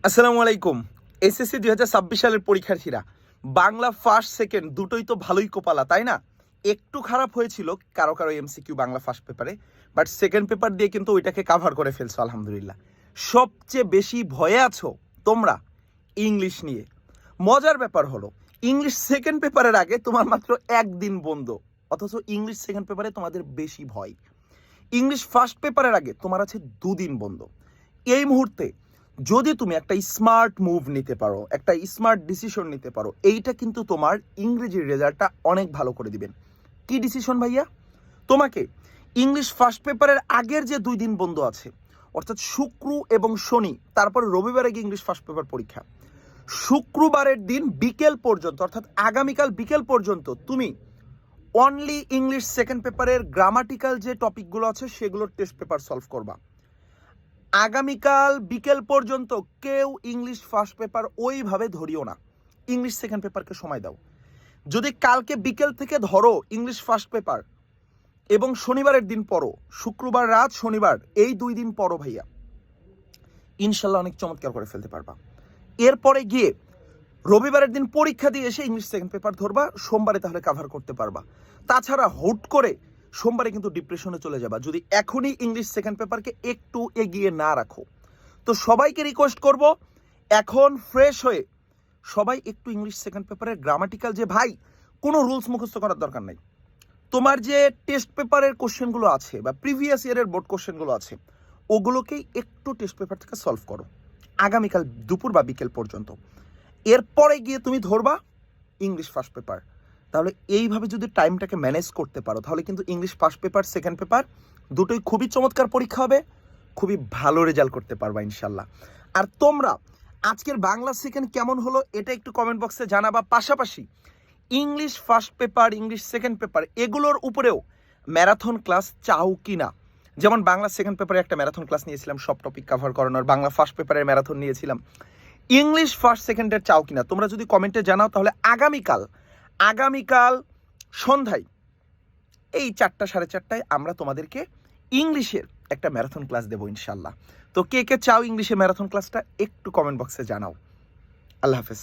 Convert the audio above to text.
আসসালামু আলাইকুম। এসএসসি ২০২৬ সালের পরীক্ষার্থীরা, বাংলা ফার্স্ট সেকেন্ড দুটোই তো ভালোই কোপালা, তাই না? একটু খারাপ হয়েছিল কারো কারো এমসিকিউ বাংলা ফার্স্ট পেপারে, বাট সেকেন্ড পেপার দিয়ে কিন্তু ওইটাকে কাভার করে ফেলছো আলহামদুলিল্লাহ। সবচেয়ে বেশি ভয়ে আছো তোমরা ইংলিশ নিয়ে। মজার ব্যাপার হলো, ইংলিশ সেকেন্ড পেপারের আগে তোমার মাত্র একদিন বন্ধ, অথচ ইংলিশ সেকেন্ড পেপারে তোমাদের বেশি ভয়। ইংলিশ ফার্স্ট পেপারের আগে তোমার আছে দুদিন বন্ধ। এই মুহূর্তে যদি তুমি একটা স্মার্ট মুভ নিতে পারো, একটা স্মার্ট ডিসিশন নিতে পারো, এইটা কিন্তু তোমার ইংরেজির রেজাল্টটা অনেক ভালো করে দিবেন। কি ডিসিশন ভাইয়া? তোমাকে ইংলিশ ফার্স্ট পেপারের আগের যে 2 দিন বন্ধ আছে, অর্থাৎ শুক্র এবং শনি, তারপর রবিবারে গিয়ে ইংলিশ ফার্স্ট পেপার পরীক্ষা। শুক্রবারের দিন বিকেল পর্যন্ত, অর্থাৎ আগামীকাল বিকেল পর্যন্ত তুমি অনলি ইংলিশ সেকেন্ড পেপারের গ্রামাটিক্যাল যে টপিকগুলো আছে সেগুলোর টেস্ট পেপার সলভ করবা। আগামীকাল বিকেল পর্যন্ত কেউ ইংলিশ ফার্স্ট পেপার ওইভাবে ধরিও না, ইংলিশ সেকেন্ড পেপারকে সময় দাও। যদি কালকে বিকেল থেকে ধরো ইংলিশ ফার্স্ট পেপার এবং শনিবারের দিন পড়ো, শুক্রবার রাত শনিবার এই 2 দিন পড়ো ভাইয়া, ইনশাল্লাহ অনেক চমৎকার করে ফেলতে পারবা। এরপরে গিয়ে রবিবারের দিন পরীক্ষা দিয়ে এসে ইংলিশ সেকেন্ড পেপার ধরবা, সোমবারে তাহলে কাভার করতে পারবা। তাছাড়া হুট করে সোমবারে কিন্তু ডিপ্রেশনে চলে যাবা যদি এখনই ইংলিশ সেকেন্ড পেপারকে একটু এগিয়ে না রাখো। তো সবাইকে রিকোয়েস্ট করব, এখন ফ্রেশ হয়ে সবাই একটু ইংলিশ সেকেন্ড পেপারের গ্রামাটিক্যাল, যে ভাই কোনো রুলস মুখস্থ করার দরকার নাই, তোমার যে টেস্ট পেপারের কোশ্চেনগুলো আছে বা প্রিভিয়াস ইয়ারের বোর্ড কোশ্চেনগুলো আছে ওগুলোকেই একটু টেস্ট পেপার থেকে সলভ করো আগামীকাল দুপুর বা বিকেল পর্যন্ত। এরপরে গিয়ে তুমি ধরবা ইংলিশ ফার্স্ট পেপার। তাহলে এইভাবে যদি টাইমটাকে ম্যানেজ করতে পারো তাহলে কিন্তু English first paper second paper দুটোই খুবই চমৎকার পরীক্ষা হবে, খুবই ভালো রেজাল্ট করতে পারবা ইনশাল্লাহ। আর তোমরা আজকের বাংলা সেকেন্ড কেমন হলো এটা একটু কমেন্ট বক্সে জানাবা। পাশাপাশি English first paper, English second paper এগুলোর উপরেও ম্যারাথন ক্লাস চাও কি না? যেমন বাংলা সেকেন্ড পেপারে একটা ম্যারাথন ক্লাস নিয়েছিলাম সব টপিক কভার করানোর, বাংলা ফার্স্ট পেপারের ম্যারাথন নিয়েছিলাম, ইংলিশ ফার্স্ট সেকেন্ডের চাও কিনা তোমরা যদি কমেন্টে জানাও তাহলে আগামীকাল সন্ধ্যায় এই 4টা 4:30টায় আমরা তোমাদেরকে ইংলিশের একটা ম্যারাথন ক্লাস দেবো ইনশাল্লাহ। তো কে কে চাও ইংলিশে ম্যারাথন ক্লাসটা একটু কমেন্ট বক্সে জানাও। আল্লাহ হাফেজ।